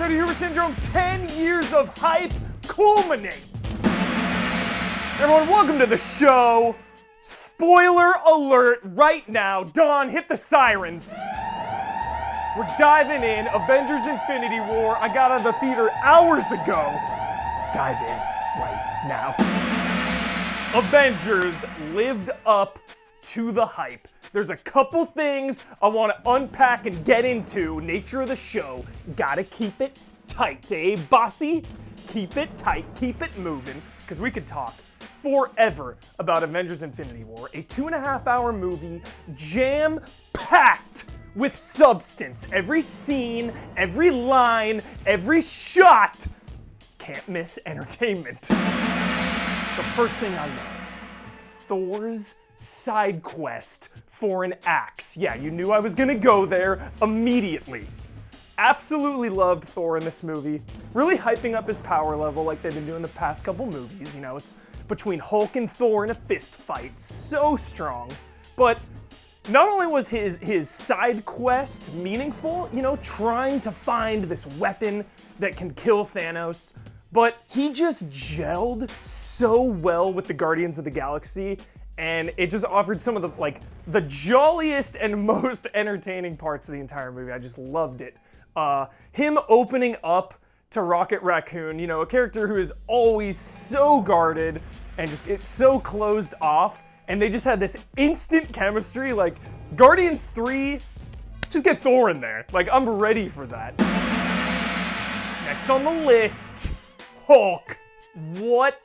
Hero Syndrome 10 years of hype culminates. Everyone, welcome to the show. Spoiler alert right now. Dawn, hit the sirens. We're diving in. Avengers Infinity War. I got out of the theater hours ago. Let's dive in right now. Avengers lived up to the hype. There's a couple things I want to unpack and get into. Nature of the show. Gotta keep it tight, eh, bossy? Keep it tight, keep it moving, because we could talk forever about Avengers Infinity War, a 2.5-hour movie jam-packed with substance. Every scene, every line, every shot, can't miss entertainment. So first thing I loved, Thor's side quest for an axe. Yeah, you knew I was gonna go there immediately. Absolutely loved Thor in this movie. Really hyping up his power level like they've been doing the past couple movies. You know, it's between Hulk and Thor in a fist fight. So strong. But not only was his side quest meaningful, you know, trying to find this weapon that can kill Thanos, but he just gelled so well with the Guardians of the Galaxy, and it just offered some of the jolliest and most entertaining parts of the entire movie. I just loved it. Him opening up to Rocket Raccoon, you know, a character who is always so guarded and just it's so closed off, and they just had this instant chemistry. Like, Guardians 3, just get Thor in there. Like, I'm ready for that. Next on the list, Hulk. What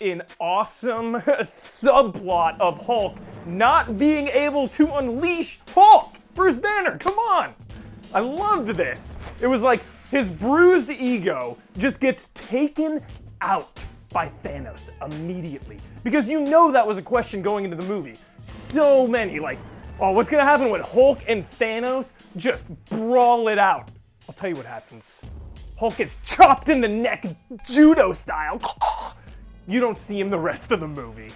an awesome subplot of Hulk not being able to unleash Hulk! Bruce Banner, come on! I loved this. It was like his bruised ego just gets taken out by Thanos immediately. Because you know that was a question going into the movie. So many, like, oh, what's gonna happen when Hulk and Thanos just brawl it out? I'll tell you what happens. Hulk gets chopped in the neck, judo style. You don't see him the rest of the movie.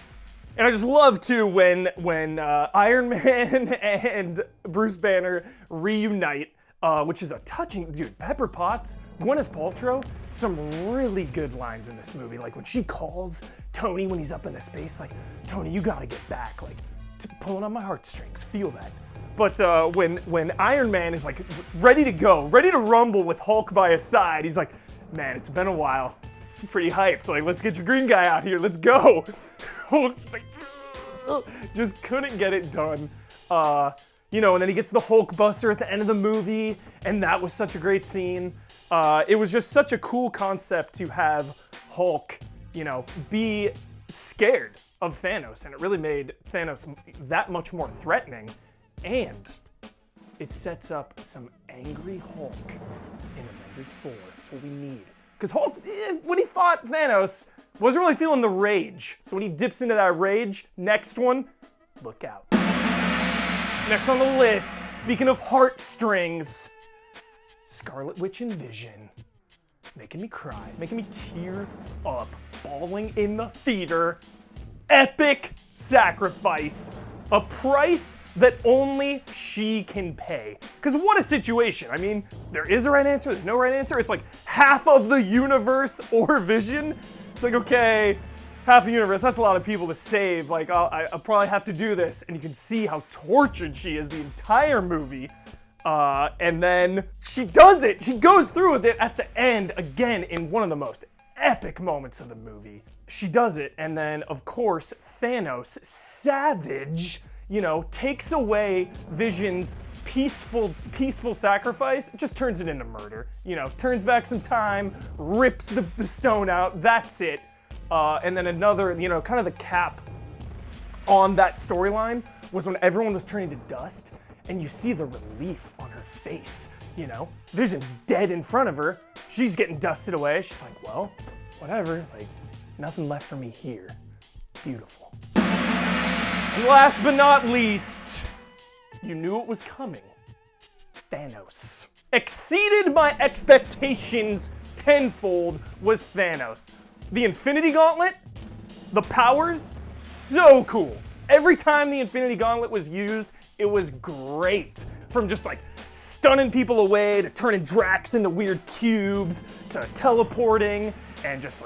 And I just love too when Iron Man and Bruce Banner reunite, which is a touching, dude, Pepper Potts, Gwyneth Paltrow, some really good lines in this movie. Like when she calls Tony when he's up in the space, like, Tony, you gotta get back, like, pulling on my heartstrings, feel that. But when Iron Man is like ready to go, ready to rumble with Hulk by his side, he's like, man, it's been a while. I'm pretty hyped. Like, let's get your green guy out here. Let's go. Hulk's just like, just couldn't get it done. You know, and then he gets the Hulk Buster at the end of the movie, and that was such a great scene. It was just such a cool concept to have Hulk, you know, be scared of Thanos, and it really made Thanos that much more threatening, and it sets up some angry Hulk in Avengers 4. That's what we need. Because Hulk, when he fought Thanos, wasn't really feeling the rage. So when he dips into that rage, next one, look out. Next on the list, speaking of heartstrings, Scarlet Witch and Vision. Making me cry, making me tear up, bawling in the theater. Epic sacrifice. A price that only she can pay. Because what a situation. I mean, there is a right answer, there's no right answer. It's like half of the universe or Vision. It's like, okay, half the universe, that's a lot of people to save. Like, I'll probably have to do this. And you can see how tortured she is the entire movie. And then she does it. She goes through with it at the end, again, in one of the most epic moments of the movie. She does it, and then, of course, Thanos, savage, you know, takes away Vision's peaceful sacrifice, just turns it into murder. You know, turns back some time, rips the stone out, that's it. And then another, you know, kind of the cap on that storyline was when everyone was turning to dust, and you see the relief on her face, you know? Vision's dead in front of her, she's getting dusted away, she's like, well, whatever, like, nothing left for me here. Beautiful. And last but not least, you knew it was coming. Thanos. Exceeded my expectations tenfold was Thanos. The Infinity Gauntlet, the powers, so cool. Every time the Infinity Gauntlet was used, it was great. From just like stunning people away, to turning Drax into weird cubes, to teleporting, and just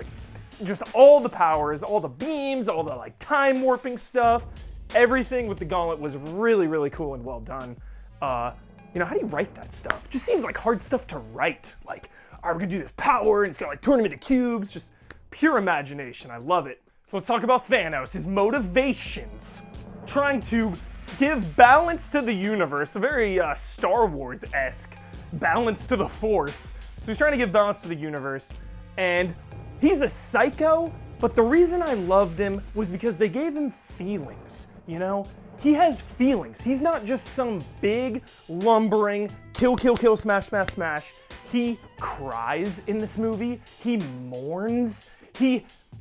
all the powers, all the beams, all the like time warping stuff. Everything with the Gauntlet was really, really cool and well done. You know, how do you write that stuff? It just seems like hard stuff to write. Like, all right, we're gonna do this power, and it's gonna like turn them into cubes. Just pure imagination, I love it. So let's talk about Thanos, his motivations. Trying to give balance to the universe, a very Star Wars-esque balance to the Force. So he's trying to give balance to the universe, and he's a psycho, but the reason I loved him was because they gave him feelings, you know? He has feelings. He's not just some big, lumbering, kill, kill, kill, smash, smash, smash. He cries in this movie. He mourns.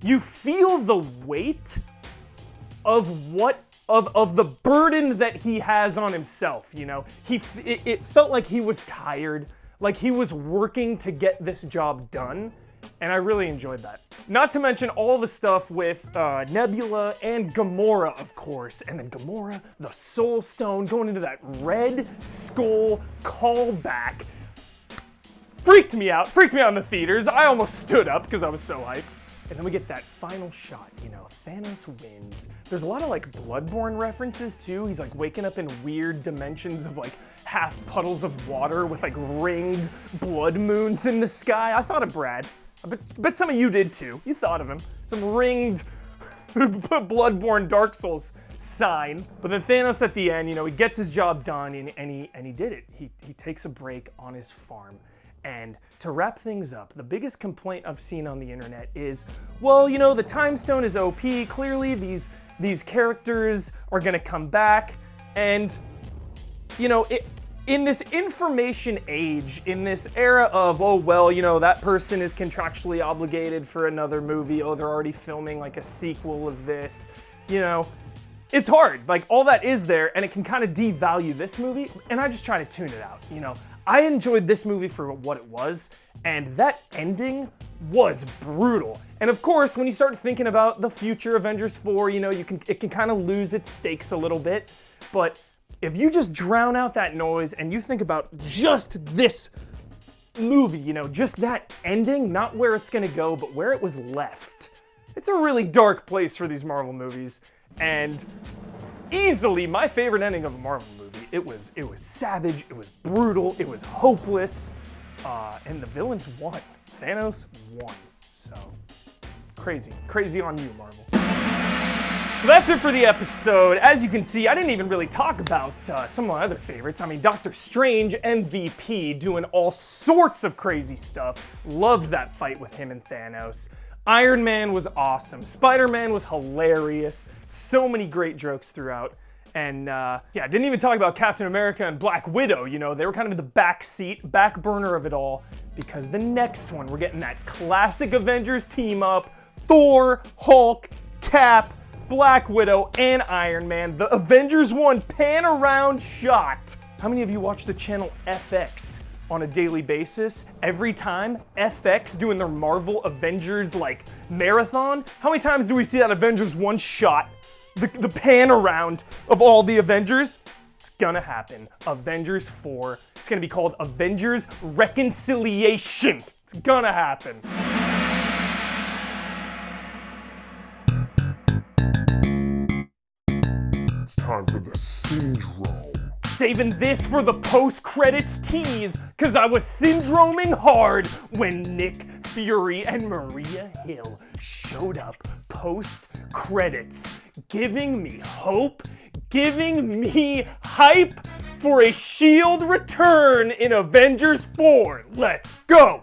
You feel the weight of the burden that he has on himself, you know? It felt like he was tired, like he was working to get this job done, and I really enjoyed that. Not to mention all the stuff with Nebula and Gamora, of course, and then Gamora, the Soul Stone, going into that Red Skull callback. Freaked me out in the theaters. I almost stood up because I was so hyped. And then we get that final shot, you know, Thanos wins. There's a lot of like Bloodborne references too. He's like waking up in weird dimensions of like half puddles of water with like ringed blood moons in the sky. I thought of Brad. I bet some of you did too. You thought of him. Some ringed Bloodborne Dark Souls sign. But then Thanos at the end, you know, he gets his job done and he did it. He takes a break on his farm. And to wrap things up, the biggest complaint I've seen on the internet is, well, you know, the Time Stone is OP. Clearly, these characters are gonna come back, and you know, in this information age, in this era of, oh well, you know, that person is contractually obligated for another movie. Oh, they're already filming like a sequel of this. You know, it's hard. Like all that is there, and it can kind of devalue this movie. And I just try to tune it out. You know. I enjoyed this movie for what it was, and that ending was brutal. And of course, when you start thinking about the future Avengers 4, you know, it can kind of lose its stakes a little bit. But if you just drown out that noise and you think about just this movie, you know, just that ending, not where it's gonna go, but where it was left. It's a really dark place for these Marvel movies, and easily my favorite ending of a Marvel movie. It was savage, it was brutal, it was hopeless, and the villains won. Thanos won. So, crazy on you, Marvel. So that's it for the episode. As you can see, I didn't even really talk about some of my other favorites. I mean, Doctor Strange, MVP, doing all sorts of crazy stuff. Loved that fight with him and Thanos. Iron Man was awesome. Spider-Man was hilarious. So many great jokes throughout. And yeah, didn't even talk about Captain America and Black Widow. You know, they were kind of in the back burner of it all, because the next one, we're getting that classic Avengers team up. Thor, Hulk, Cap, Black Widow, and Iron Man. The Avengers 1 pan around shot. How many of you watch the channel FX on a daily basis? Every time FX doing their Marvel Avengers like marathon, how many times do we see that Avengers 1 shot? The pan around of all the Avengers? It's gonna happen. Avengers 4. It's gonna be called Avengers Reconciliation. It's gonna happen. It's time for the syndrome. Saving this for the post-credits tease, cause I was syndroming hard when Nick Fury and Maria Hill showed up post-credits, giving me hope, giving me hype for a S.H.I.E.L.D. return in Avengers 4. Let's go!